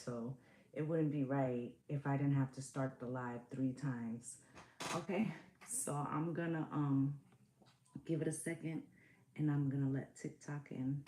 so it wouldn't be right if I didn't have to start the live 3 times. Okay, so I'm gonna give it a second, and I'm gonna let TikTok in.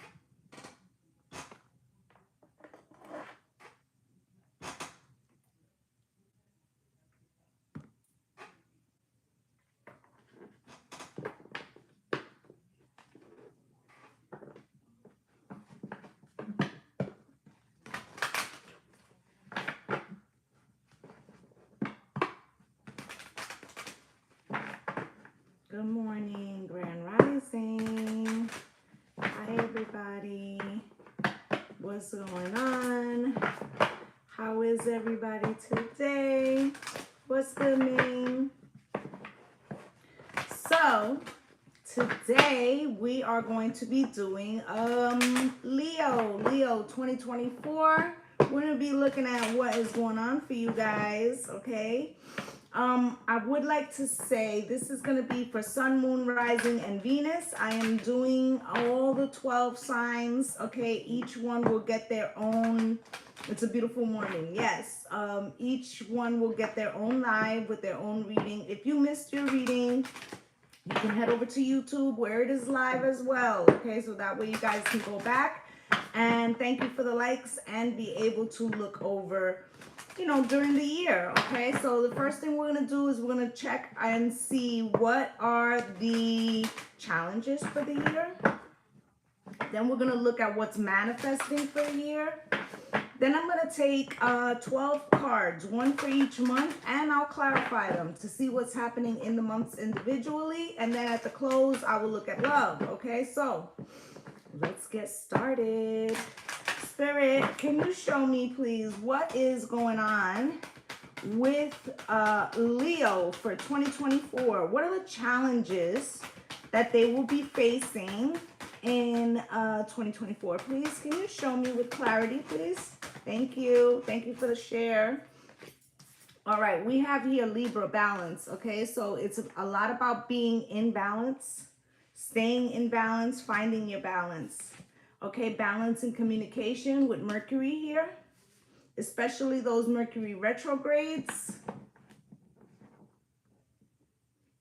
Good morning, Grand Rising. Hi, everybody. What's going on? How is everybody today? What's good, Ming? So, today we are going to be doing Leo 2024. We're going to be looking at what is going on for you guys, okay? I would like to say this is going to be for Sun, Moon, Rising, and Venus. I am doing all the 12 signs, okay? Each one will get their own. It's a beautiful morning. Yes. Each one will get their own live with their own reading. If you missed your reading, you can head over to YouTube where it is live as well, okay? So that way you guys can go back. And thank you for the likes and be able to look over, you know, during the year, okay? So the first thing we're going to do is we're going to check and see what are the challenges for the year. Then we're going to look at what's manifesting for the year. Then I'm going to take 12 cards, one for each month, and I'll clarify them to see what's happening in the months individually. And then at the close, I will look at love, okay? So let's get started. Spirit, can you show me, please, what is going on with Leo for 2024? What are the challenges that they will be facing in 2024? Please, can you show me with clarity, please? Thank you. Thank you for the share. All right, we have here Libra balance, okay? So it's a lot about being in balance, staying in balance, finding your balance. Okay, balance and communication with Mercury here, especially those Mercury retrogrades.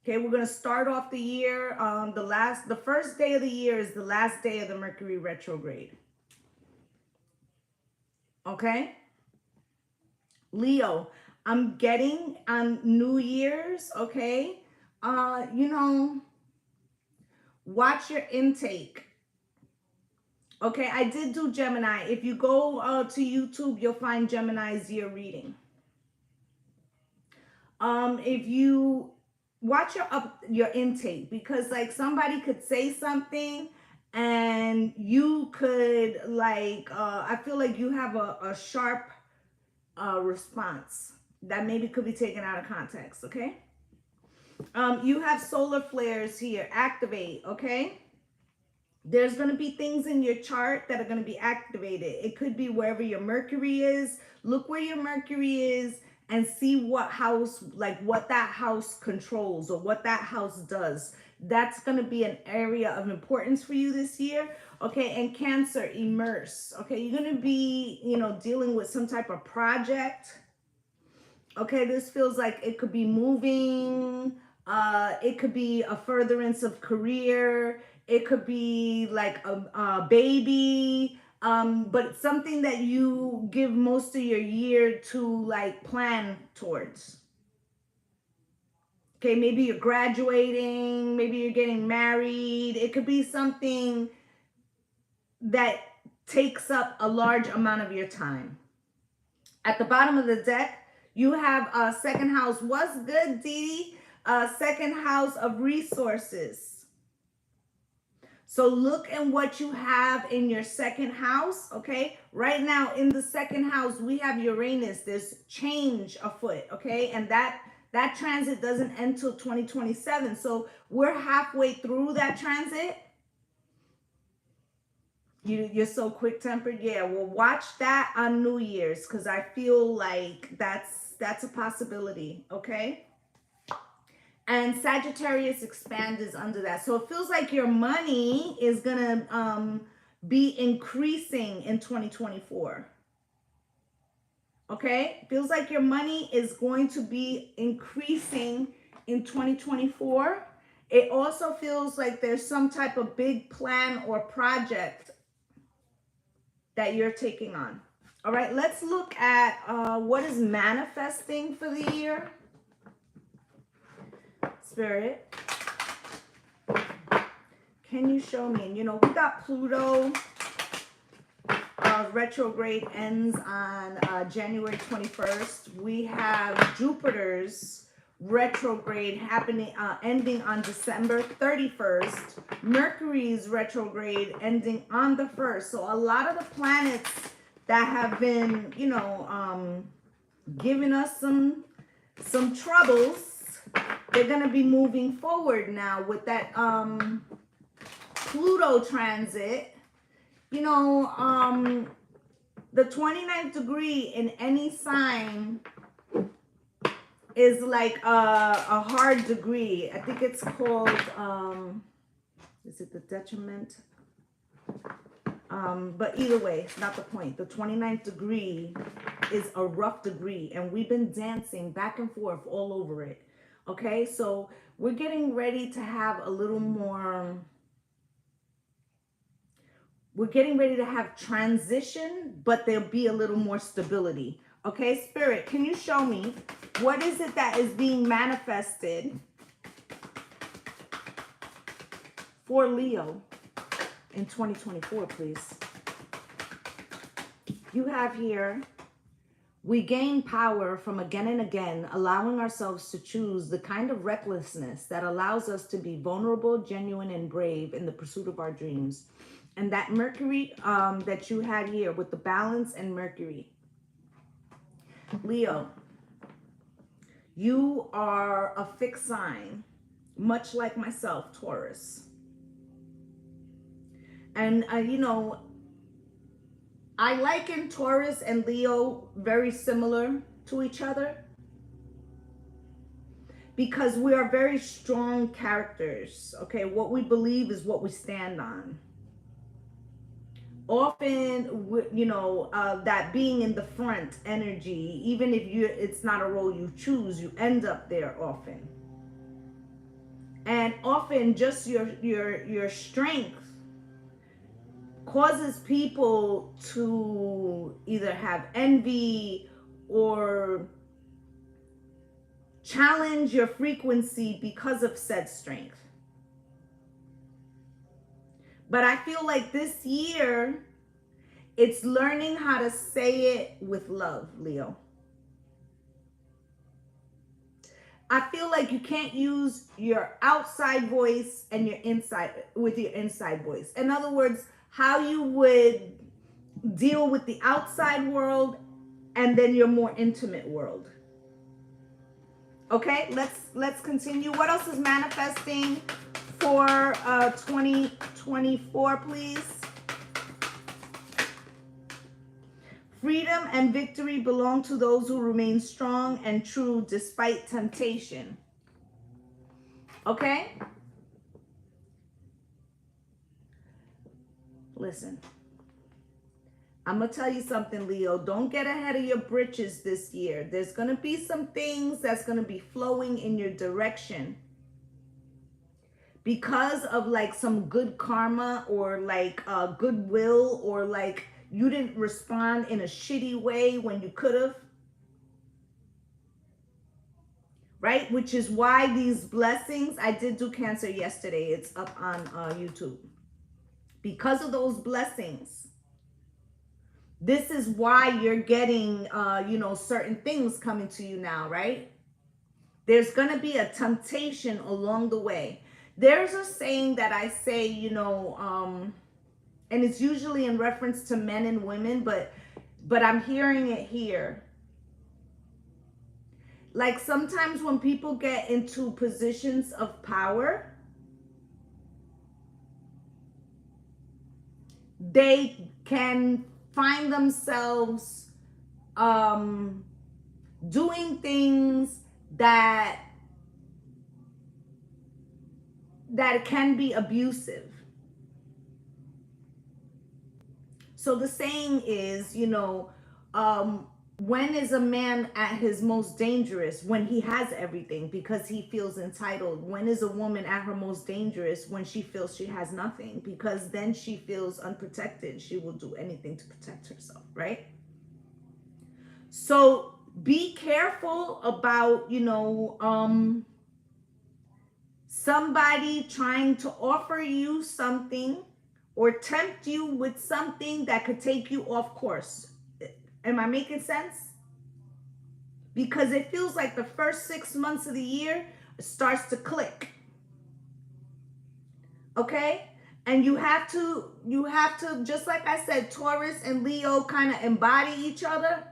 Okay, we're going to start off the year. The first day of the year is the last day of the Mercury retrograde. Okay, Leo, I'm getting on New Year's, okay? You know, watch your intake. Okay, I did do Gemini. If you go to YouTube, you'll find Gemini's year reading. If you watch your intake, because like somebody could say something and you could like, I feel like you have a sharp response that maybe could be taken out of context, okay? You have solar flares here, activate, okay? There's going to be things in your chart that are going to be activated. It could be wherever your Mercury is. Look where your Mercury is and see what house, like what that house controls or what that house does. That's going to be an area of importance for you this year. Okay, and Cancer, immerse. Okay, you're going to be, you know, dealing with some type of project. Okay, this feels like it could be moving. It could be a furtherance of career. It could be like a baby, but something that you give most of your year to like plan towards. Okay, maybe you're graduating, maybe you're getting married. It could be something that takes up a large amount of your time. At the bottom of the deck, you have second house. What's good, Dee? Second house of resources. So look at what you have in your second house, okay? Right now in the second house, we have Uranus. There's change afoot, okay? And that transit doesn't end till 2027. So we're halfway through that transit. You're so quick-tempered. Yeah, well, watch that on New Year's because I feel like that's a possibility, okay? And Sagittarius expand is under that. So it feels like your money is going to be increasing in 2024. Okay, feels like your money is going to be increasing in 2024. It also feels like there's some type of big plan or project that you're taking on. All right, let's look at what is manifesting for the year. Spirit, can you show me? And you know, we got Pluto retrograde ends on January 21st. We have Jupiter's retrograde happening ending on December 31st. Mercury's retrograde ending on the 1st. So a lot of the planets that have been, you know, giving us some troubles, they're going to be moving forward now with that Pluto transit. You know, the 29th degree in any sign is like a hard degree. I think it's called, is it the detriment? But either way, it's not the point. The 29th degree is a rough degree, and we've been dancing back and forth all over it. Okay, so we're getting ready to have a little more... We're getting ready to have transition, but there'll be a little more stability. Okay, Spirit, can you show me what is it that is being manifested for Leo in 2024, please? You have here, we gain power from again and again, allowing ourselves to choose the kind of recklessness that allows us to be vulnerable, genuine, and brave in the pursuit of our dreams. And that Mercury that you had here with the balance and Mercury. Leo, you are a fixed sign, much like myself, Taurus. And, you know, I liken Taurus and Leo very similar to each other because we are very strong characters. Okay, what we believe is what we stand on. Often, you know, that being in the front energy, even if it's not a role you choose, you end up there often. And often just your strength causes people to either have envy or challenge your frequency because of said strength. But I feel like this year, it's learning how to say it with love, Leo. I feel like you can't use your outside voice and your inside voice. In other words, how you would deal with the outside world and then your more intimate world. Okay, let's continue. What else is manifesting for 2024, please? Freedom and victory belong to those who remain strong and true despite temptation. Okay? Listen. I'm going to tell you something, Leo. Don't get ahead of your britches this year. There's going to be some things that's going to be flowing in your direction because of like some good karma or like goodwill, or like you didn't respond in a shitty way when you could have. Right? Which is why these blessings, I did do Cancer yesterday. It's up on YouTube. Because of those blessings, this is why you're getting, you know, certain things coming to you now, right? There's going to be a temptation along the way. There's a saying that I say, you know, and it's usually in reference to men and women, but I'm hearing it here. Like sometimes when people get into positions of power, they can find themselves doing things that can be abusive. So the saying is, you know, When is a man at his most dangerous? When he has everything because he feels entitled. When is a woman at her most dangerous? When she feels she has nothing, because then she feels unprotected. She will do anything to protect herself, right? So be careful about, somebody trying to offer you something or tempt you with something that could take you off course. Am I making sense? Because it feels like the first 6 months of the year starts to click. Okay? And you have to, just like I said, Taurus and Leo kind of embody each other.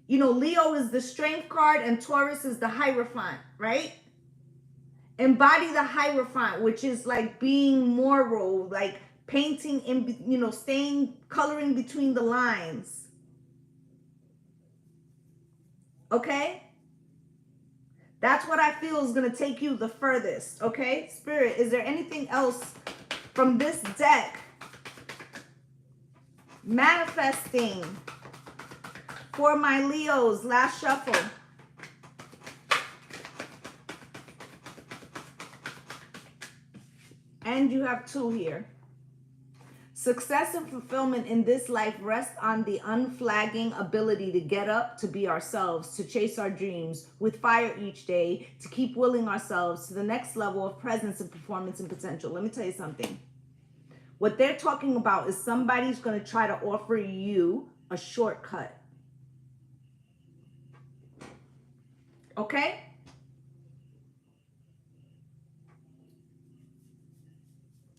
Leo is the strength card and Taurus is the Hierophant, right? Embody the Hierophant, which is like being moral, like painting in, coloring between the lines. Okay? That's what I feel is going to take you the furthest. Okay? Spirit, is there anything else from this deck? Manifesting for my Leos, last shuffle. And you have 2 here. Success and fulfillment in this life rest on the unflagging ability to get up, to be ourselves, to chase our dreams with fire each day, to keep willing ourselves to the next level of presence and performance and potential. Let me tell you something. What they're talking about is somebody's going to try to offer you a shortcut. Okay?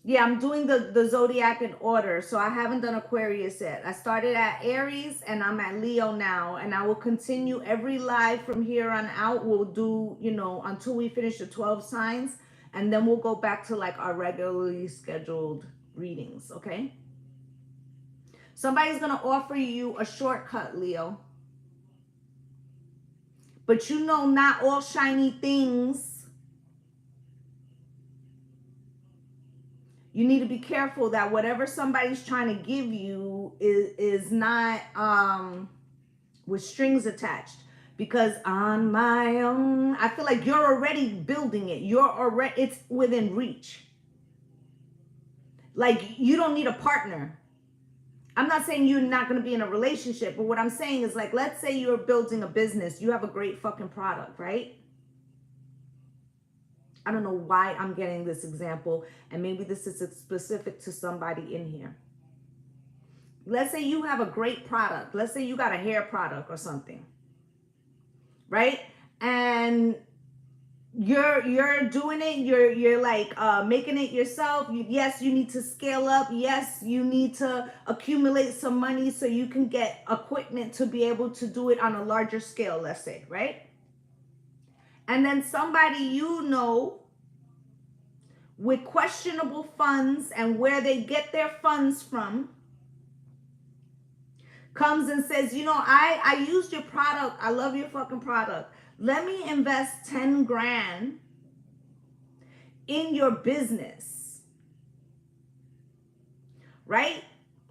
Yeah, I'm doing the zodiac in order, so I haven't done Aquarius yet. I started at Aries and I'm at Leo now, and I will continue every live from here on out. We'll do, until we finish the 12 signs, and then we'll go back to like our regularly scheduled readings, okay? Somebody's gonna offer you a shortcut, Leo. But not all shiny things. You need to be careful that whatever somebody's trying to give you is not with strings attached. Because on my own, I feel like you're already building it. It's within reach. Like, you don't need a partner. I'm not saying you're not going to be in a relationship, but what I'm saying is, like, let's say you're building a business. You have a great fucking product, right? I don't know why I'm getting this example, and maybe this is specific to somebody in here. Let's say you have a great product. Let's say you got a hair product or something, right? And you're doing it. You're like making it yourself. Yes, you need to scale up. Yes, you need to accumulate some money so you can get equipment to be able to do it on a larger scale, let's say, right? And then somebody with questionable funds and where they get their funds from comes and says, I used your product. I love your fucking product. Let me invest 10 grand in your business. Right?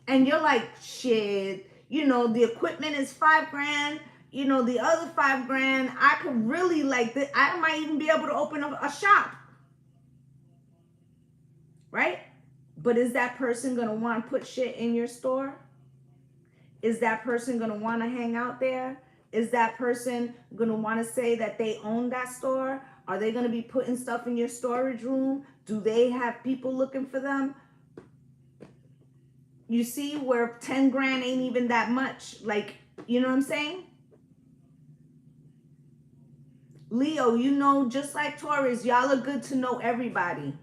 And you're like, shit, the equipment is 5 grand. The other 5 grand, I could really I might even be able to open up a shop. Right? But is that person going to want to put shit in your store? Is that person going to want to hang out there? Is that person going to want to say that they own that store? Are they going to be putting stuff in your storage room? Do they have people looking for them? You see where 10 grand ain't even that much. Like, you know what I'm saying? Leo, just like Taurus, y'all are good to know everybody.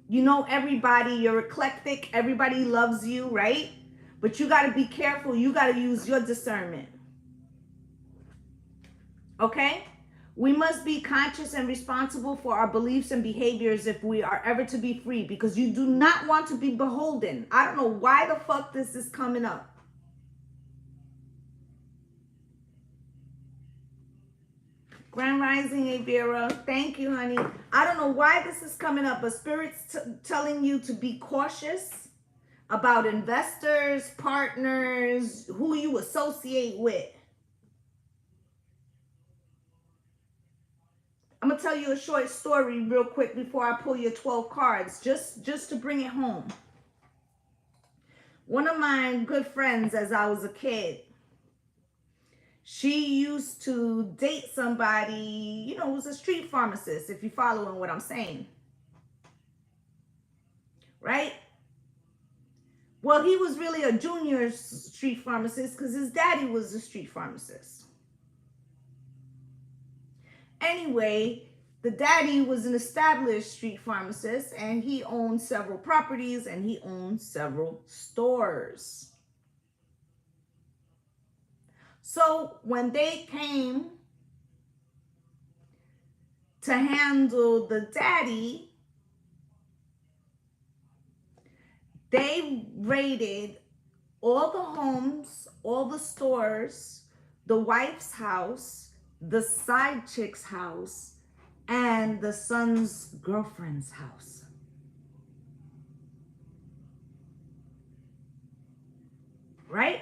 You know everybody. You're eclectic. Everybody loves you, right? But you got to be careful. You got to use your discernment. Okay? We must be conscious and responsible for our beliefs and behaviors if we are ever to be free, because you do not want to be beholden. I don't know why the fuck this is coming up. Grand Rising, Avera. Thank you, honey. I don't know why this is coming up, but Spirit's telling you to be cautious about investors, partners, who you associate with. I'm going to tell you a short story real quick before I pull your 12 cards, just to bring it home. One of my good friends as I was a kid, she used to date somebody, you know, who was a street pharmacist, if you're following what I'm saying. Right? Well, he was really a junior street pharmacist because his daddy was a street pharmacist. Anyway, the daddy was an established street pharmacist and he owned several properties and he owned several stores. So when they came to handle the daddy, they raided all the homes, all the stores, the wife's house, the side chick's house, and the son's girlfriend's house. Right?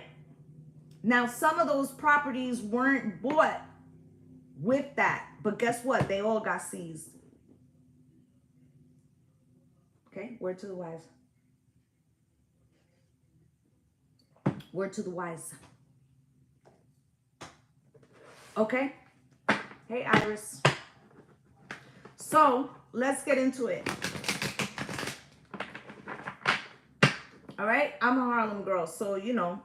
Now, some of those properties weren't bought with that, but guess what? They all got seized. Okay, word to the wise. Word to the wise. Okay? Hey, Iris. So, let's get into it. All right? I'm a Harlem girl, so, you know,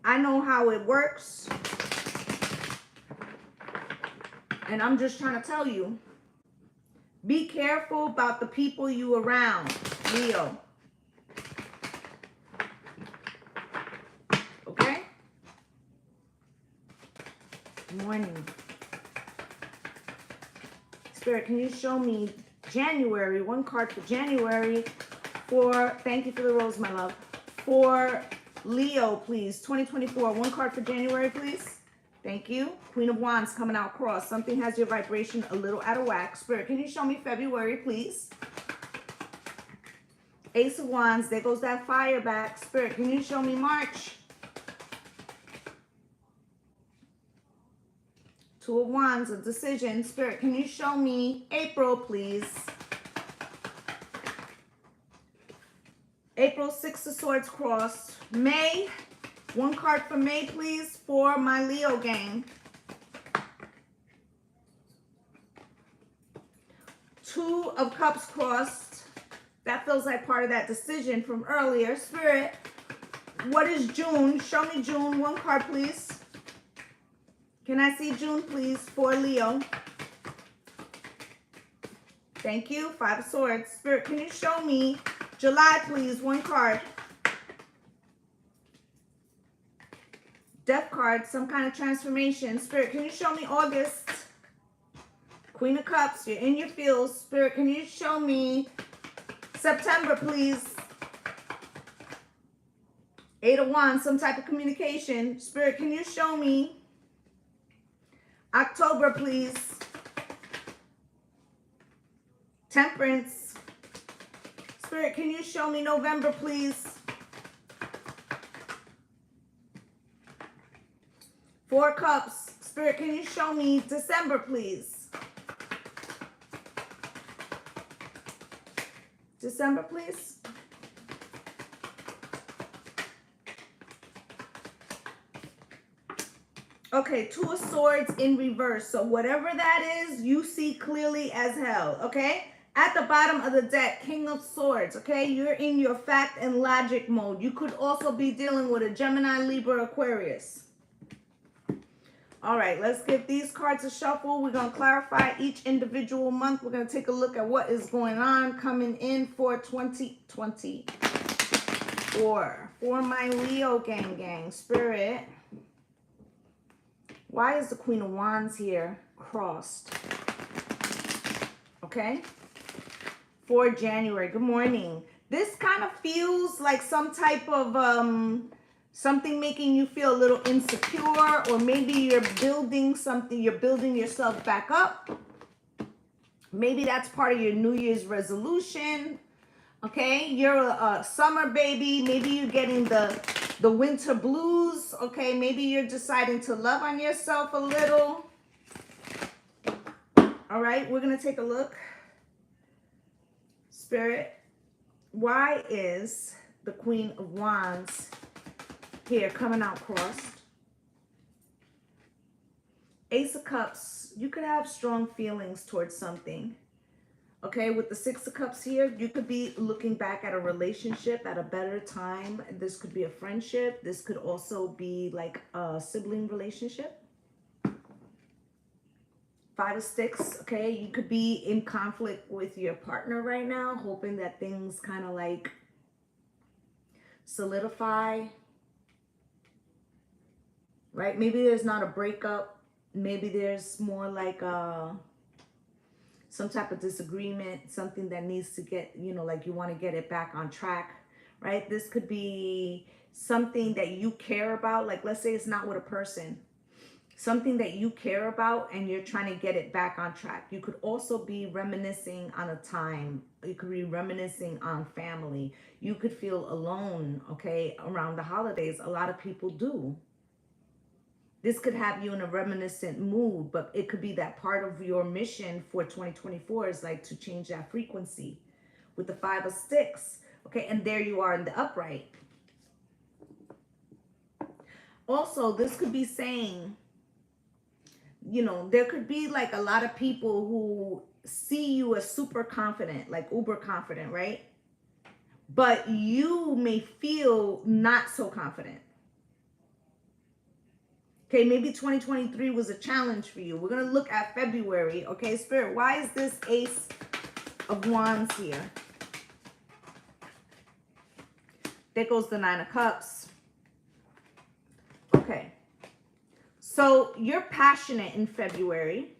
I know how it works. And I'm just trying to tell you, be careful about the people you around, Leo. Okay? Good morning. Spirit, can you show me January, one card for January for, thank you for the rose, my love, for Leo, please. 2024, one card for January, please. Thank you. Queen of Wands coming out cross. Something has your vibration a little out of whack. Spirit, can you show me February, please? Ace of Wands, there goes that fire back. Spirit, can you show me March? Two of Wands, a decision. Spirit, can you show me April, please? April, Six of Swords cross. May, one card for May, please, for my Leo gang. Two of Cups crossed. That feels like part of that decision from earlier. Spirit, what is June? Show me June, one card, please. Can I see June, please, for Leo? Thank you. Five of Swords. Spirit, can you show me July, please? One card. Death card, some kind of transformation. Spirit, can you show me August? Queen of Cups, you're in your feels. Spirit, can you show me September, please? Eight of Wands, some type of communication. Spirit, can you show me October, please? Temperance. Spirit, can you show me November, please? Four Cups. Spirit, can you show me December, please? December, please. Okay, Two of Swords in reverse. So whatever that is, you see clearly as hell, okay? At the bottom of the deck, King of Swords, okay? You're in your fact and logic mode. You could also be dealing with a Gemini, Libra, Aquarius. All right, let's give these cards a shuffle. We're going to clarify each individual month. We're going to take a look at what is going on coming in for 2024. For my Leo gang, Spirit. Why is the Queen of Wands here crossed? Okay. For January. Good morning. This kind of feels like some type of something making you feel a little insecure, or maybe you're building something, you're building yourself back up. Maybe that's part of your New Year's resolution. Okay, you're a summer baby. Maybe you're getting the winter blues. Okay, maybe you're deciding to love on yourself a little. All right, we're going to take a look. Spirit, why is the Queen of Wands here coming out crossed? Ace of Cups, you could have strong feelings towards something. Okay, with the Six of Cups here, you could be looking back at a relationship at a better time. This could be a friendship. This could also be like a sibling relationship. Five of Sticks, okay, you could be in conflict with your partner right now, hoping that things kind of like solidify, right? Maybe there's not a breakup. Maybe there's more like some type of disagreement, something that needs to get, you know, like you want to get it back on track, right? This could be something that you care about. Like, let's say it's not with a person, something that you care about and you're trying to get it back on track. You could also be reminiscing on a time. You could be reminiscing on family. You could feel alone, okay, around the holidays. A lot of people do. This could have you in a reminiscent mood, but it could be that part of your mission for 2024 is like to change that frequency with the Five of Sticks. Okay, and there you are in the upright. Also, this could be saying, you know, there could be like a lot of people who see you as super confident, like uber confident, right? But you may feel not so confident. Okay, maybe 2023 was a challenge for you. We're going to look at February. Okay, Spirit, why is this Ace of Wands here? There goes the Nine of Cups. Okay. So you're passionate in February.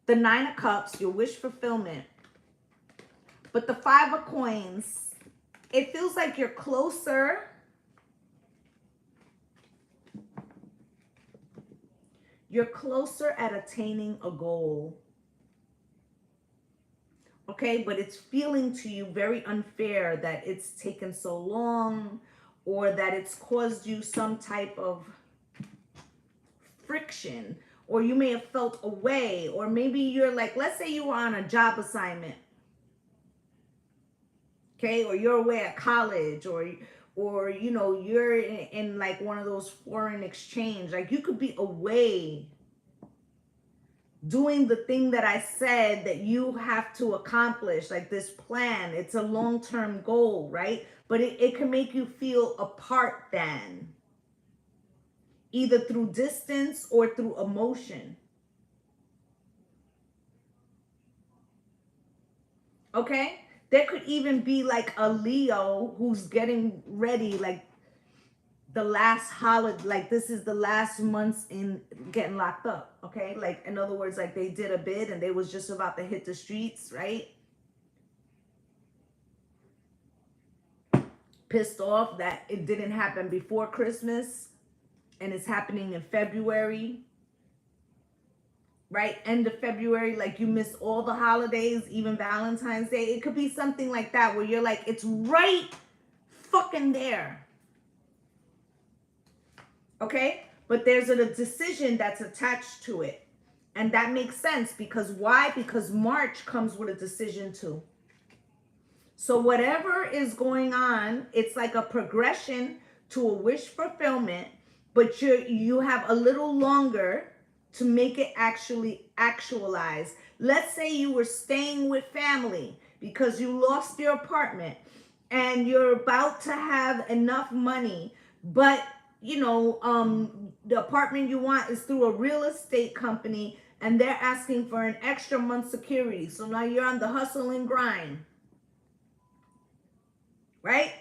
The Nine of Cups, your wish fulfillment. But the Five of Coins, it feels like you're closer. You're closer at attaining a goal. Okay, but it's feeling to you very unfair that it's taken so long, or that it's caused you some type of friction, or you may have felt away, or maybe you're like, let's say you were on a job assignment, okay, or you're away at college, or you know, you're in like one of those foreign exchange, like you could be away doing the thing that I said that you have to accomplish, like this plan. It's a long-term goal, right? But it can make you feel apart then, either through distance or through emotion. Okay? There could even be like a Leo who's getting ready, like the last holiday, like this is the last months in getting locked up, okay? Like, in other words, like they did a bid and they was just about to hit the streets, right? Pissed off that it didn't happen before Christmas and it's happening in February, right? End of February, like you missed all the holidays, even Valentine's Day. It could be something like that where you're like, it's right fucking there. Okay? But there's a decision that's attached to it. And that makes sense because why? Because March comes with a decision too. So whatever is going on, it's like a progression to a wish fulfillment, but you have a little longer to make it actually actualize. Let's say you were staying with family because you lost your apartment and you're about to have enough money, but you know, the apartment you want is through a real estate company and they're asking for an extra month security. So now you're on the hustle and grind, right?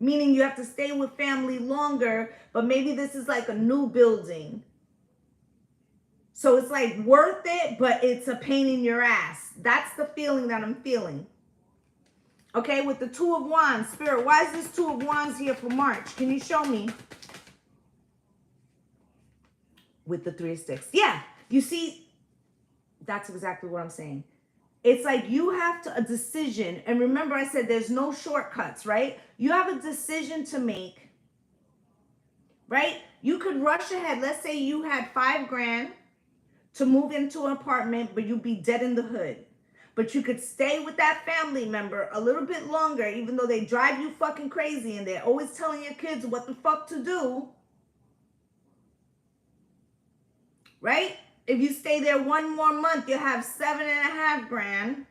Meaning you have to stay with family longer, but maybe this is like a new building. So it's like worth it, but it's a pain in your ass. That's the feeling that I'm feeling. Okay, with the Two of Wands, Spirit, why is this Two of Wands here for March? Can you show me? With the Three of Sticks. Yeah, you see, that's exactly what I'm saying. It's like you have a decision. And remember, I said there's no shortcuts, right? You have a decision to make, right? You could rush ahead. Let's say you had $5 grand to move into an apartment, but you'd be dead in the hood. But you could stay with that family member a little bit longer, even though they drive you fucking crazy and they're always telling your kids what the fuck to do, right? If you stay there one more month, you'll have $7.5 grand.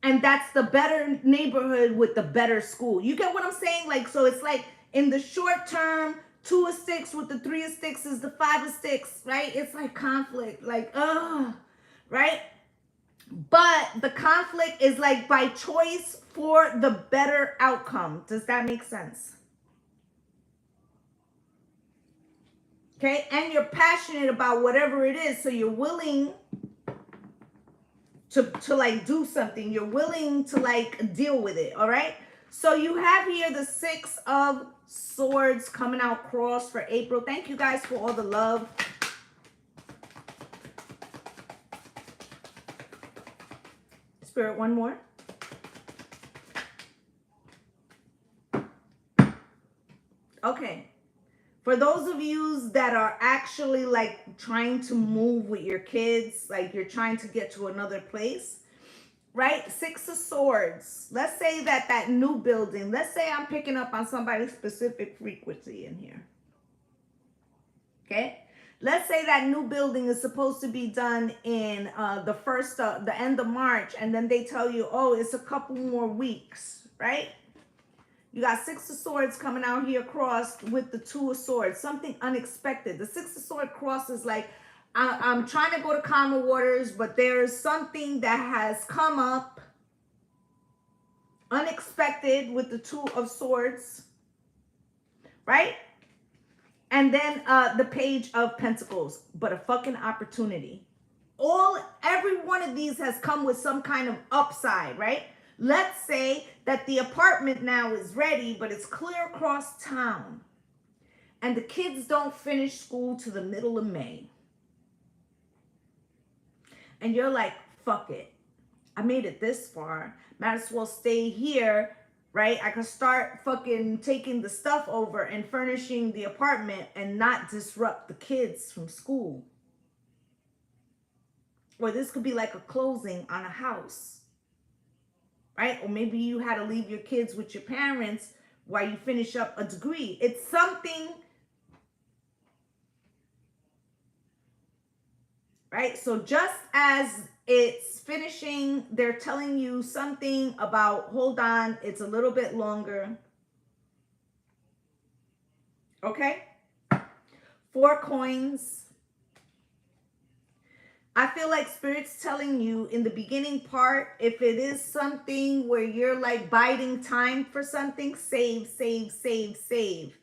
And that's the better neighborhood with the better school. You get what I'm saying? Like, so it's like in the short term, 2 of 6 with the 3 of 6 is the 5 of 6, right? It's like conflict, like, right? But the conflict is like by choice for the better outcome. Does that make sense? Okay, and you're passionate about whatever it is, so you're willing to like do something. You're willing to like deal with it, all right? So you have here the 6 of Swords coming out cross for April. Thank you guys for all the love. Spirit, one more. Okay. For those of you that are actually like trying to move with your kids, like you're trying to get to another place, right? 6 of Swords. Let's say that new building, let's say I'm picking up on somebody's specific frequency in here. Okay? Let's say that new building is supposed to be done in the end of March, and then they tell you, oh, it's a couple more weeks, right? You got 6 of Swords coming out here crossed with the 2 of Swords, something unexpected. The 6 of Swords cross is like, I'm trying to go to calmer waters, but there's something that has come up unexpected with the 2 of Swords, right? And then the Page of Pentacles, but a fucking opportunity. Every one of these has come with some kind of upside, right? Let's say that the apartment now is ready, but it's clear across town. And the kids don't finish school to the middle of May. And you're like, fuck it. I made it this far. Might as well stay here, right? I can start fucking taking the stuff over and furnishing the apartment and not disrupt the kids from school. Or this could be like a closing on a house, right? Or maybe you had to leave your kids with your parents while you finish up a degree. It's something, right? So just as it's finishing, they're telling you something about, hold on, it's a little bit longer. Okay? 4 coins. I feel like Spirit's telling you in the beginning part, if it is something where you're like biding time for something, save, save, save, save.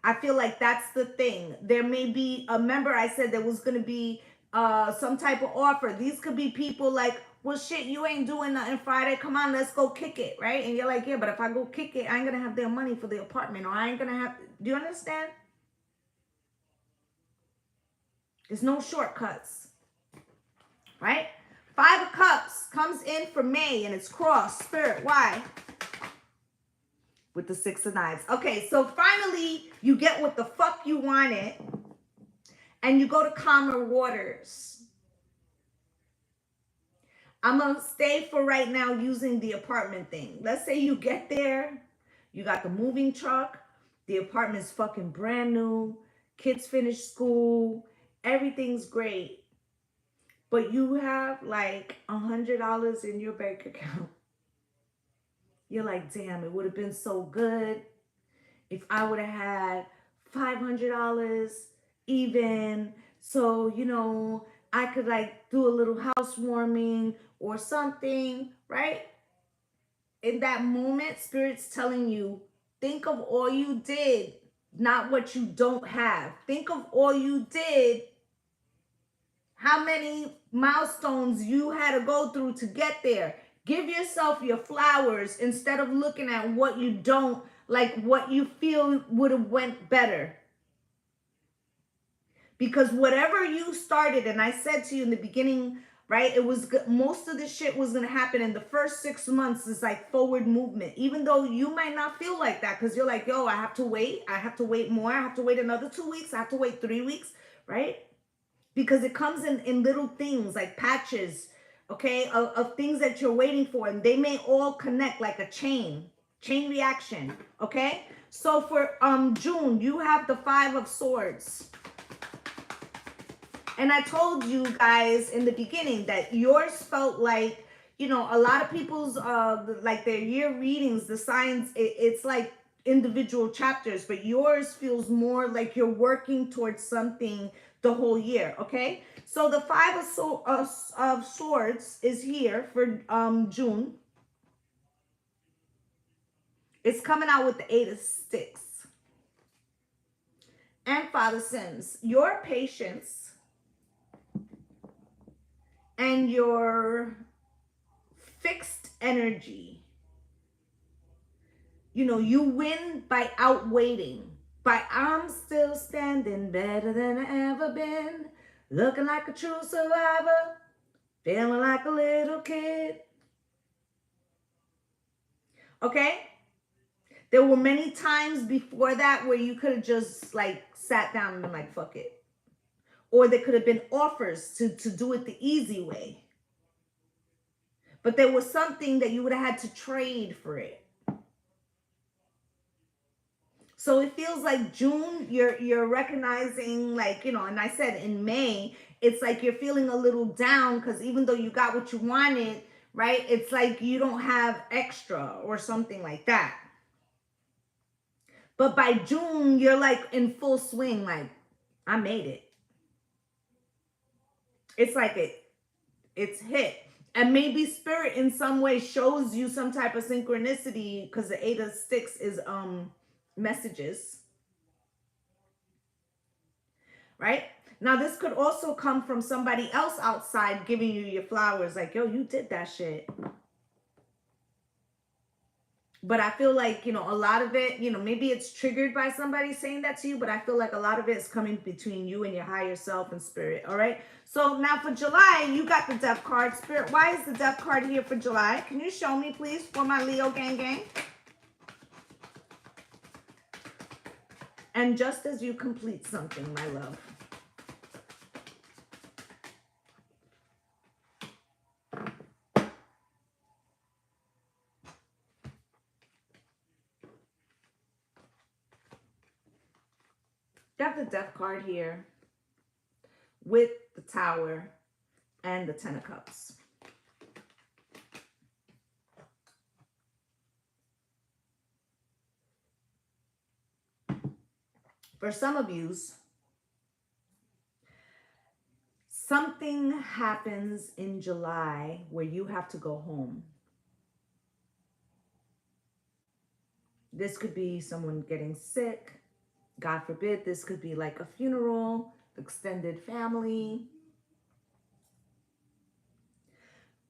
I feel like that's the thing. There may be, remember I said there was going to be some type of offer. These could be people like, well, shit, you ain't doing nothing Friday. Come on, let's go kick it, right? And you're like, yeah, but if I go kick it, I ain't going to have their money for the apartment, or I ain't going to have, do you understand? There's no shortcuts, right? 5 of Cups comes in for May, and it's crossed. Spirit, why? With the 6 of Knives. Okay, so finally, you get what the fuck you wanted, and you go to calmer waters. I'm going to stay for right now using the apartment thing. Let's say you get there, you got the moving truck, the apartment's fucking brand new, kids finish school, everything's great, but you have like $100 in your bank account. You're like, damn, it would have been so good if I would have had $500 even, so, you know, I could like do a little housewarming or something, right? In that moment, Spirit's telling you, think of all you did, not what you don't have. Think of all you did, how many milestones you had to go through to get there. Give yourself your flowers instead of looking at what you don't, like what you feel would have went better. Because whatever you started, and I said to you in the beginning, right, it was most of the shit was going to happen in the first 6 months. Is like forward movement, even though you might not feel like that, because you're like, yo, I have to wait more, I have to wait another 2 weeks, I have to wait 3 weeks, right? Because it comes in little things like patches, okay, of things that you're waiting for, and they may all connect like a chain reaction, okay? So for June, you have the 5 of Swords. And I told you guys in the beginning that yours felt like, you know, a lot of people's like their year readings, the signs, it's like individual chapters, but yours feels more like you're working towards something the whole year, okay? So the 5 of Swords is here for June. It's coming out with the 8 of Sticks. And Father Sims, your patience and your fixed energy, you know, you win by outwaiting. By I'm still standing better than I ever been, looking like a true survivor, feeling like a little kid. Okay? There were many times before that where you could have just like sat down and been like, fuck it. Or there could have been offers to do it the easy way. But there was something that you would have had to trade for it. So it feels like June, you're recognizing, like, you know, and I said in May, it's like you're feeling a little down because even though you got what you wanted, right? It's like you don't have extra or something like that. But by June, you're like in full swing, like, I made it. It's like it's hit. And maybe spirit in some way shows you some type of synchronicity because the 8 of Sticks is messages. Right? Now, this could also come from somebody else outside giving you your flowers. Like, yo, you did that shit. But I feel like, you know, a lot of it, you know, maybe it's triggered by somebody saying that to you, but I feel like a lot of it is coming between you and your higher self and spirit. All right. So now for July, you got the Death card. Spirit, why is the Death card here for July? Can you show me, please, for my Leo gang? And just as you complete something, my love. You have the Death card here with the Tower and the 10 of Cups. For some of you, something happens in July where you have to go home. This could be someone getting sick. God forbid, this could be like a funeral, extended family.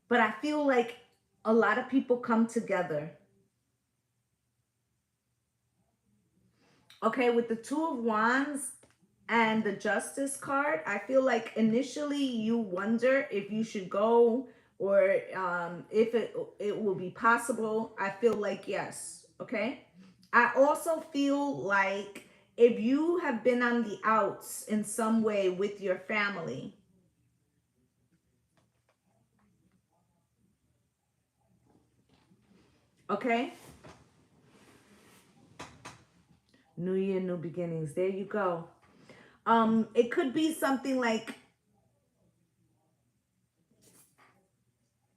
But I feel like a lot of people come together. Okay, with the 2 of Wands and the Justice card, I feel like initially you wonder if you should go or if it will be possible. I feel like yes, okay? I also feel like if you have been on the outs in some way with your family, okay? New year, new beginnings. There you go. It could be something like,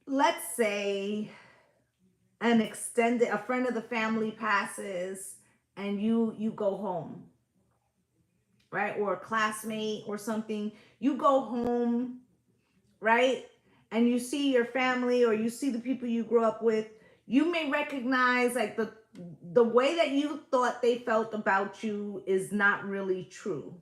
let's say a friend of the family passes and you go home, right? Or a classmate or something. You go home, right? And you see your family or you see the people you grew up with. You may recognize like the way that you thought they felt about you is not really true.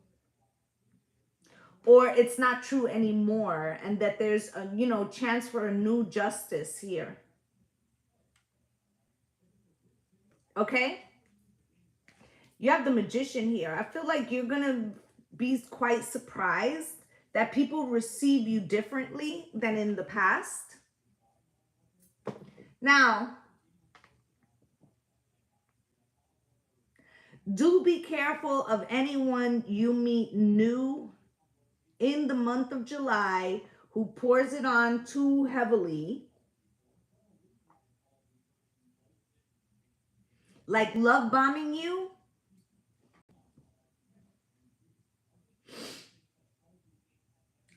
Or it's not true anymore, and that there's a, you know, chance for a new justice here. Okay? You have the Magician here. I feel like you're going to be quite surprised that people receive you differently than in the past. Now, do be careful of anyone you meet new in the month of July who pours it on too heavily, like love bombing you.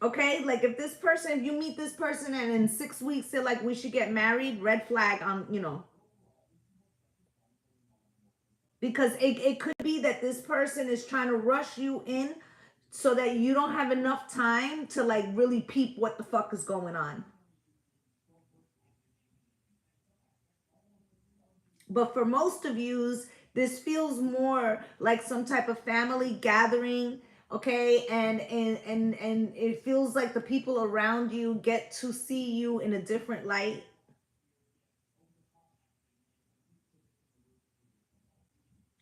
Okay, like if this person, if you meet this person and in 6 weeks they're like, we should get married, red flag on, you know. Because it could be that this person is trying to rush you in so that you don't have enough time to like really peep what the fuck is going on. But for most of yous, this feels more like some type of family gathering, okay? And it feels like the people around you get to see you in a different light.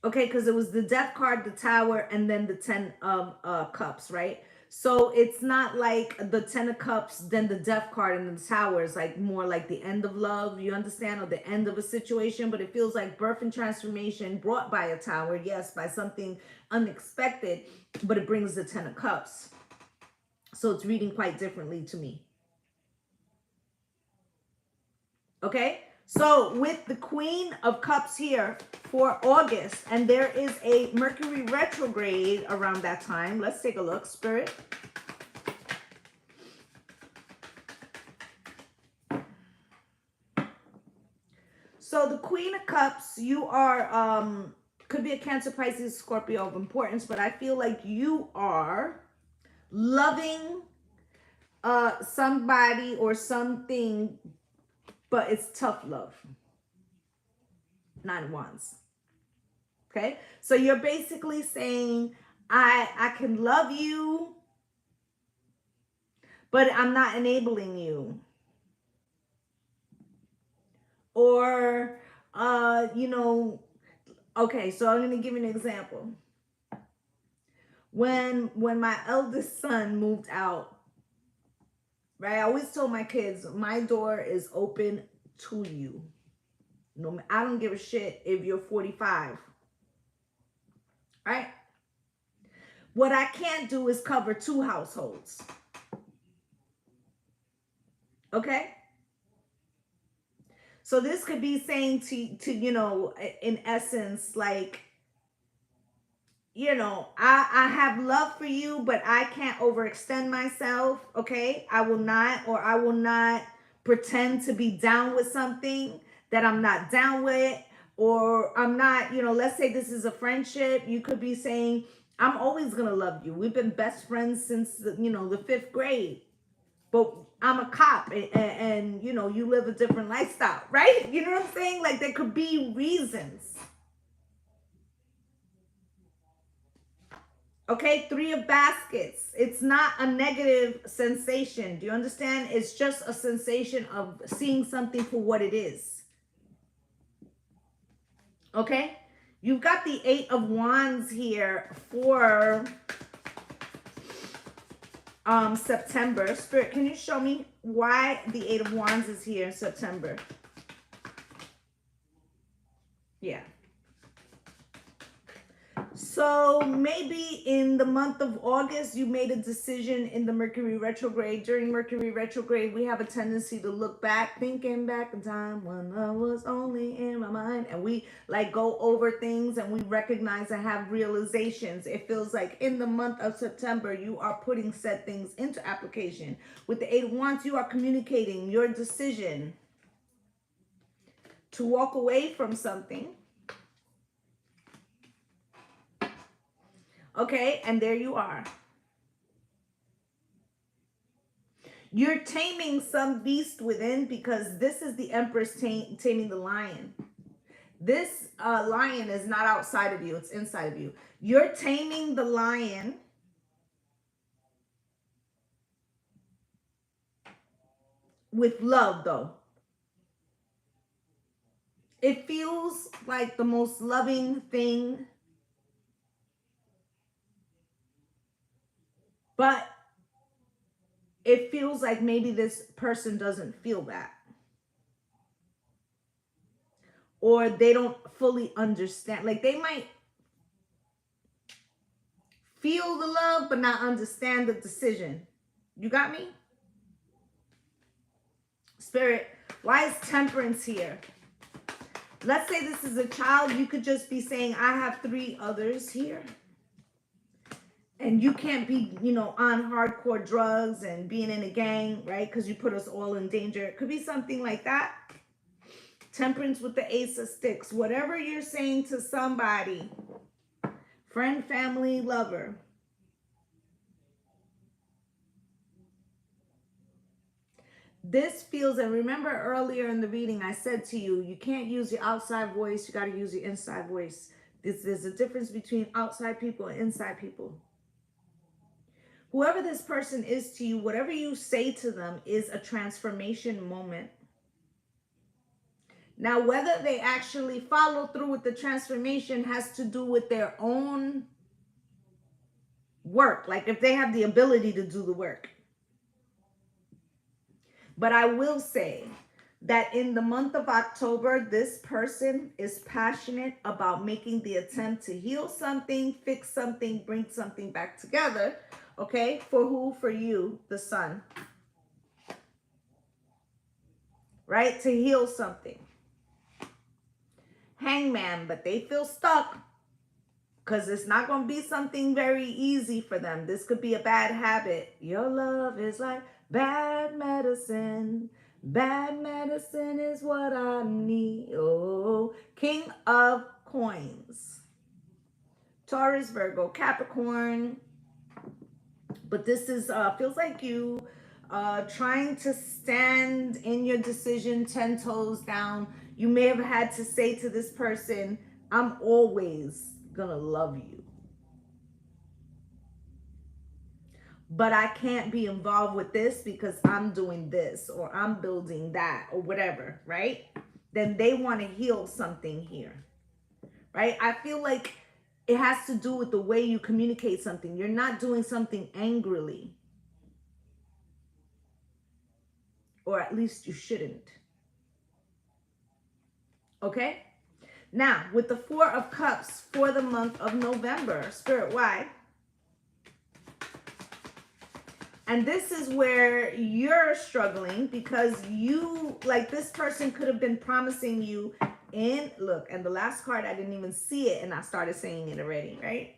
Okay, because it was the death card, the tower, and then the 10 of cups, right? So it's not like the 10 of cups, then the death card and the tower is like more like the end of love, you understand, or the end of a situation. But it feels like birth and transformation brought by a tower, yes, by something unexpected, but it brings the 10 of cups. So it's reading quite differently to me. Okay, so with the Queen of Cups here for August, and there is a Mercury retrograde around that time. Let's take a look, Spirit. So the Queen of Cups, you are, could be a Cancer, Pisces, Scorpio of importance, but I feel like you are loving somebody or something, but it's tough love. 9 of Wands. Okay, so you're basically saying, I can love you, but I'm not enabling you. Or, you know, okay, so I'm going to give you an example. When my eldest son moved out, right, I always told my kids, my door is open to you. No, I don't give a shit if you're 45. Right? What I can't do is cover 2 households. Okay? So this could be saying to you know, in essence, like, you know, I have love for you, but I can't overextend myself. Okay? I will not pretend to be down with something that I'm not down with, or I'm not, you know, let's say this is a friendship. You could be saying, I'm always going to love you. We've been best friends since, you know, the 5th grade. But I'm a cop and, you know, you live a different lifestyle, right? You know what I'm saying? Like there could be reasons. Okay, 3 of baskets. It's not a negative sensation. Do you understand? It's just a sensation of seeing something for what it is. Okay, you've got the 8 of Wands here for September. Spirit, can you show me why the 8 of Wands is here in September? Yeah. So maybe in the month of August, you made a decision in the Mercury retrograde. During Mercury retrograde, we have a tendency to look back, thinking back in time when I was only in my mind. And we like go over things and we recognize and have realizations. It feels like in the month of September, you are putting said things into application. With the 8 of Wands, you are communicating your decision to walk away from something. Okay, and there you are. You're taming some beast within, because this is the Empress taming the lion. This lion is not outside of you. It's inside of you. You're taming the lion with love, though. It feels like the most loving thing But it feels like maybe this person doesn't feel that. Or they don't fully understand. Like they might feel the love, but not understand the decision. You got me? Spirit, why is temperance here? Let's say this is a child. You could just be saying, I have 3 others here. And you can't be, you know, on hardcore drugs and being in a gang, right? Because you put us all in danger. It could be something like that. Temperance with the Ace of Sticks. Whatever you're saying to somebody, friend, family, lover. This feels, and remember earlier in the reading, I said to you, you can't use your outside voice. You got to use your inside voice. There's a difference between outside people and inside people. Whoever this person is to you, whatever you say to them is a transformation moment. Now, whether they actually follow through with the transformation has to do with their own work. Like if they have the ability to do the work. But I will say that in the month of October, this person is passionate about making the attempt to heal something, fix something, bring something back together. Okay? For who? For you, the sun. Right? To heal something. Hangman, but they feel stuck because it's not going to be something very easy for them. This could be a bad habit. Your love is like bad medicine. Bad medicine is what I need. Oh, King of Coins. Taurus, Virgo, Capricorn. But this is feels like you trying to stand in your decision 10 toes down. You may have had to say to this person, I'm always gonna love you, but I can't be involved with this because I'm doing this or I'm building that or whatever, right? Then they want to heal something here, right? I feel like it has to do with the way you communicate something. You're not doing something angrily, or at least you shouldn't. Okay? Now, with the 4 of Cups for the month of November, Spirit, why? And this is where you're struggling because you, like this person could have been promising you look, and the last card, I didn't even see it and I started saying it already, right?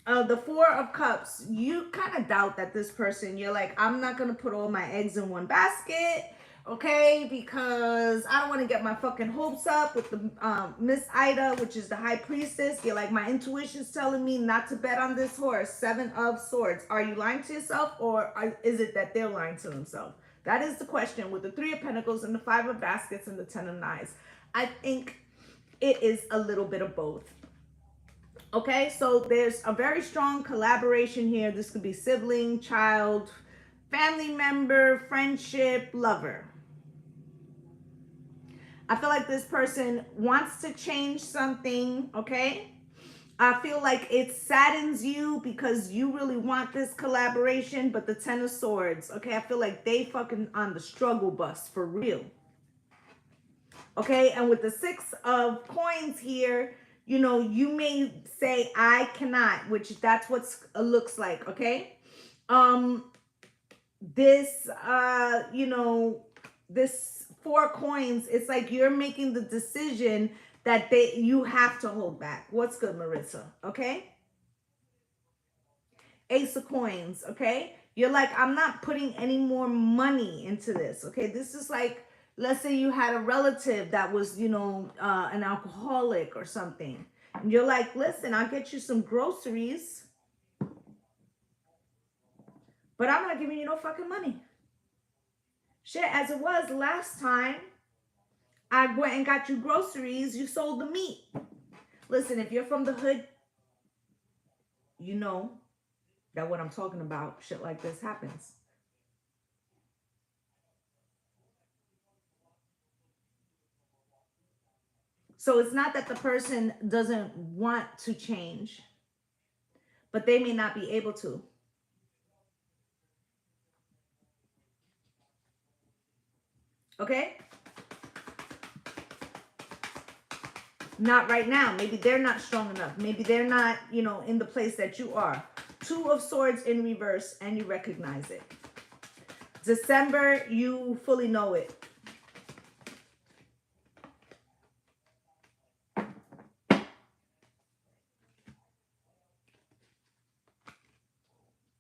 The 4 of Cups, you kind of doubt that this person, you're like, I'm not going to put all my eggs in one basket. Okay, because I don't want to get my fucking hopes up with the Miss Ida, which is the High Priestess. You're like, my intuition's telling me not to bet on this horse. 7 of Swords. Are you lying to yourself, or is it that they're lying to themselves? That is the question with the 3 of Pentacles and the 5 of Baskets and the 10 of Knives. I think it is a little bit of both. Okay, so there's a very strong collaboration here. This could be sibling, child, family member, friendship, lover. I feel like this person wants to change something, okay? I feel like it saddens you because you really want this collaboration, but the 10 of Swords, okay? I feel like they fucking on the struggle bus for real. Okay, and with the 6 of Coins here, you know, you may say, I cannot, which that's what looks like, okay? This, you know, this 4 coins, it's like you're making the decision that you have to hold back. What's good, Marissa? Okay? Ace of Coins, okay? You're like, I'm not putting any more money into this, okay? This is like, let's say you had a relative that was, you know, an alcoholic or something. And you're like, listen, I'll get you some groceries, but I'm not giving you no fucking money. Shit, as it was last time, I went and got you groceries, you sold the meat. Listen, if you're from the hood, you know that what I'm talking about, shit like this happens. So it's not that the person doesn't want to change, but they may not be able to. Okay? Not right now. Maybe they're not strong enough. Maybe they're not, you know, in the place that you are. Two of Swords in reverse, and you recognize it. December, you fully know it.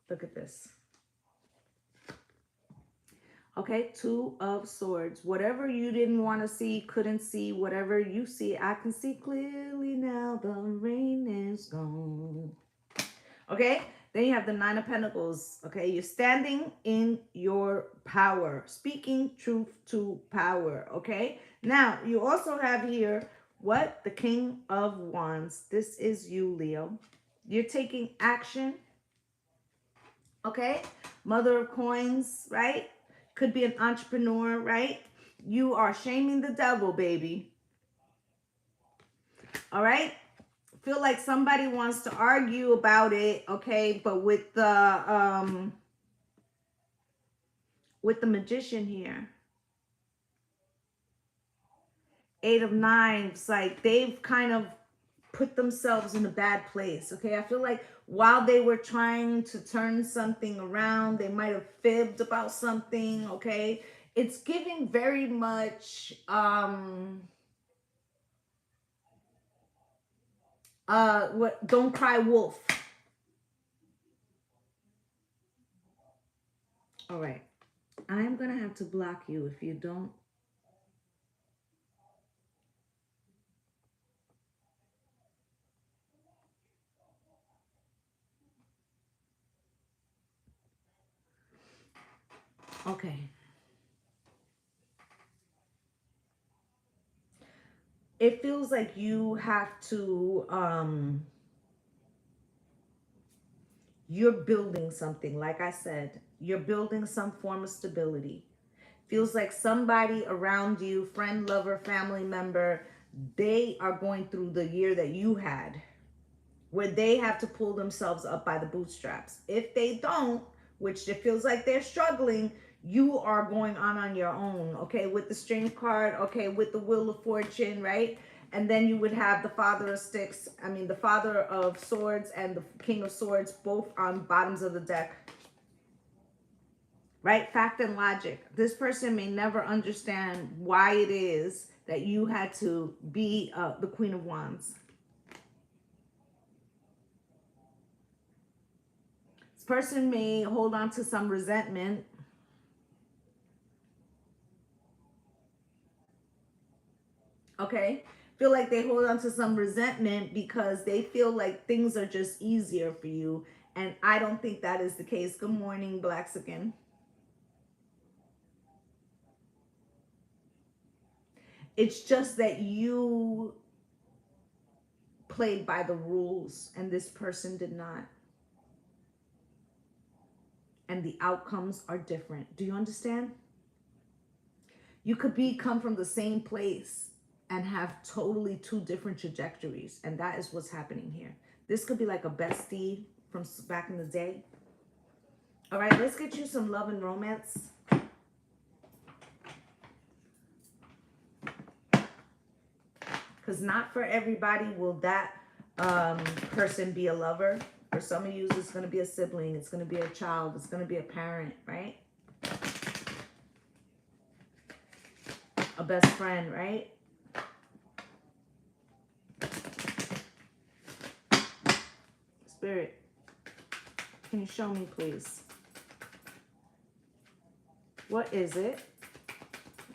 Look at this. Okay, Two of Swords. Whatever you didn't want to see, couldn't see, whatever you see, I can see clearly now. The rain is gone. Okay, then you have the Nine of Pentacles. Okay, you're standing in your power, speaking truth to power. Okay, now you also have here what? The King of Wands. This is you, Leo. You're taking action. Okay, Mother of Coins, right? Could be an entrepreneur, right? You are shaming the devil, baby. All right? Feel like somebody wants to argue about it, okay? But with the Magician here, Eight of Knives, like they've kind of put themselves in a bad place, okay? I feel like while they were trying to turn something around, they might have fibbed about something, okay? It's giving very much what? Don't cry wolf. All right, I'm gonna have to block you if you don't. Okay, it feels like you have to you're building something. Like I said, you're building some form of stability. Feels like somebody around you, friend, lover, family member, they are going through the year that you had, where they have to pull themselves up by the bootstraps. If they don't, which it feels like they're struggling, you are going on your own, okay? With the Strength card, okay, with the Wheel of Fortune, right? And then you would have the Father of Sticks, the Father of Swords and the King of Swords, both on bottoms of the deck. Right? Fact and logic. This person may never understand why it is that you had to be the Queen of Wands. This person may hold on to some resentment. Okay? Feel like they hold on to some resentment because they feel like things are just easier for you. And I don't think that is the case. Good morning, Blaxican. It's just that you played by the rules and this person did not. And the outcomes are different. Do you understand? You could come from the same place and have totally two different trajectories. And that is what's happening here. This could be like a bestie from back in the day. All right, let's get you some love and romance. Because not for everybody will that person be a lover. For some of you, it's going to be a sibling. It's going to be a child. It's going to be a parent, right? A best friend, right? Spirit, can you show me, please? What is it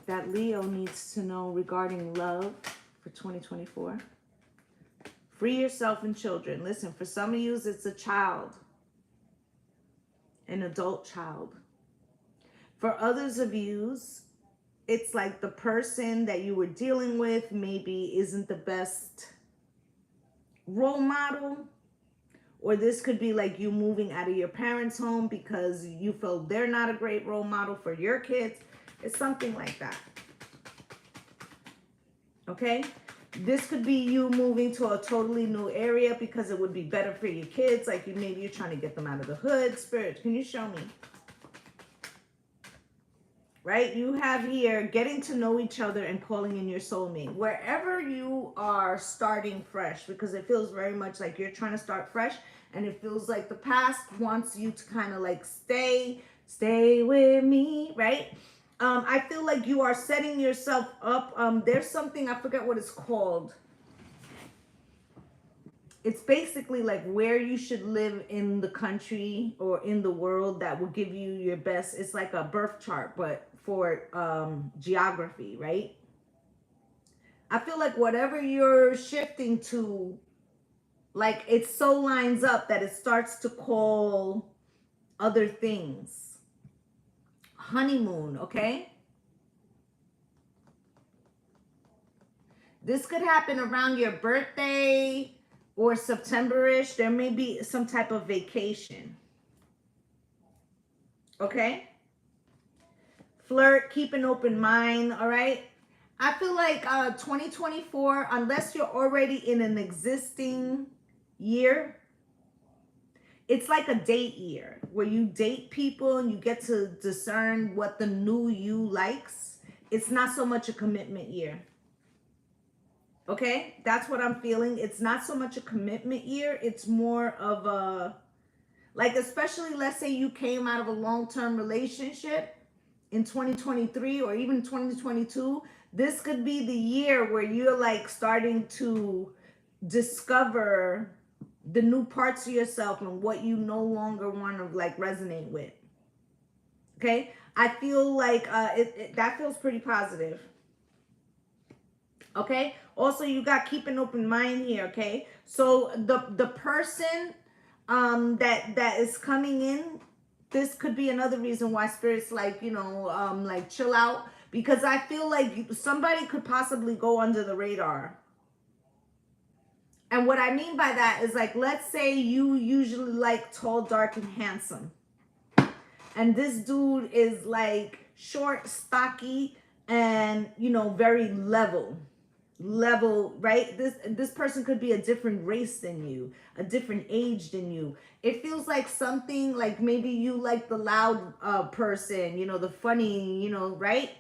that Leo needs to know regarding love for 2024? Free yourself and children. Listen, for some of you, it's a child, an adult child. For others of you, it's like the person that you were dealing with maybe isn't the best role model. Or this could be like you moving out of your parents' home because you feel they're not a great role model for your kids. It's something like that. Okay? This could be you moving to a totally new area because it would be better for your kids. Like maybe you're trying to get them out of the hood. Spirit, can you show me? right? You have here getting to know each other and calling in your soulmate. Wherever you are starting fresh, because it feels very much like you're trying to start fresh, and it feels like the past wants you to kind of like stay with me, right? I feel like you are setting yourself up. There's something, I forget what it's called. It's basically like where you should live in the country or in the world that will give you your best. It's like a birth chart, but for geography, right? I feel like whatever you're shifting to, like it so lines up that it starts to call other things. Honeymoon, okay? This could happen around your birthday or September-ish. There may be some type of vacation. Okay? Flirt, keep an open mind, all right? I feel like 2024, unless you're already in an existing year, it's like a date year where you date people and you get to discern what the new you likes. It's not so much a commitment year. Okay? That's what I'm feeling. It's not so much a commitment year. It's more of a, like, especially let's say you came out of a long-term relationship in 2023 or even 2022. This could be the year where you're like starting to discover the new parts of yourself and what you no longer want to like resonate with. Okay? I feel like that feels pretty positive. Okay? Also, you got keep an open mind here, okay? So the person that is coming in, this could be another reason why Spirit's like, you know, like chill out, because I feel like somebody could possibly go under the radar. And what I mean by that is, like, let's say you usually like tall, dark, and handsome, and this dude is like short, stocky, and, you know, very level, right? This person could be a different race than you, a different age than you. It feels like something like maybe you like the loud person, you know, the funny, you know, right?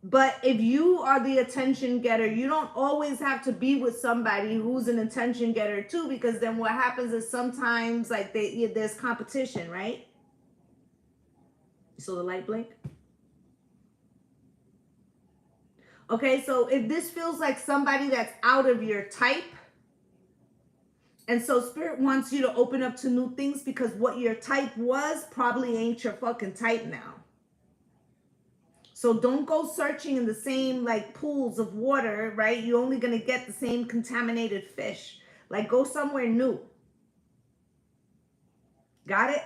But if you are the attention getter, you don't always have to be with somebody who's an attention getter too, because then what happens is sometimes like there's competition, right? So the light blink. Okay, so if this feels like somebody that's out of your type, and so Spirit wants you to open up to new things, because what your type was probably ain't your fucking type now. So don't go searching in the same like pools of water, right? You're only going to get the same contaminated fish. Like, go somewhere new. Got it?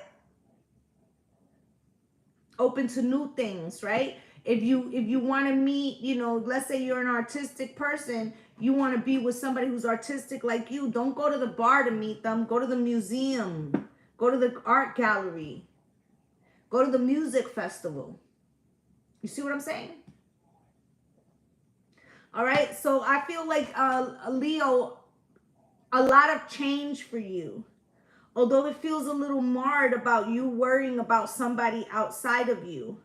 Open to new things, right? If you want to meet, you know, let's say you're an artistic person, you want to be with somebody who's artistic like you, don't go to the bar to meet them. Go to the museum. Go to the art gallery. Go to the music festival. You see what I'm saying? All right. So I feel like Leo, a lot of change for you. Although it feels a little marred about you worrying about somebody outside of you.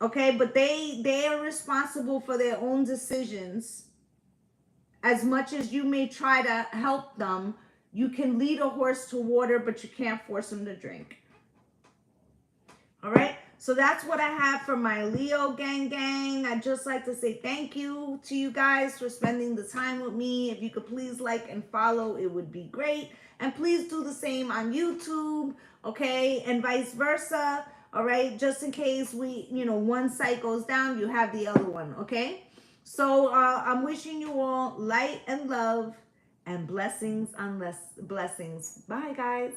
Okay, but they are responsible for their own decisions. As much as you may try to help them, you can lead a horse to water, but you can't force him to drink. All right, so that's what I have for my Leo gang. I'd just like to say thank you to you guys for spending the time with me. If you could please like and follow, it would be great. And please do the same on YouTube, okay, and vice versa. All right, just in case one site goes down, you have the other one, okay? So I'm wishing you all light and love and blessings on blessings. Bye, guys.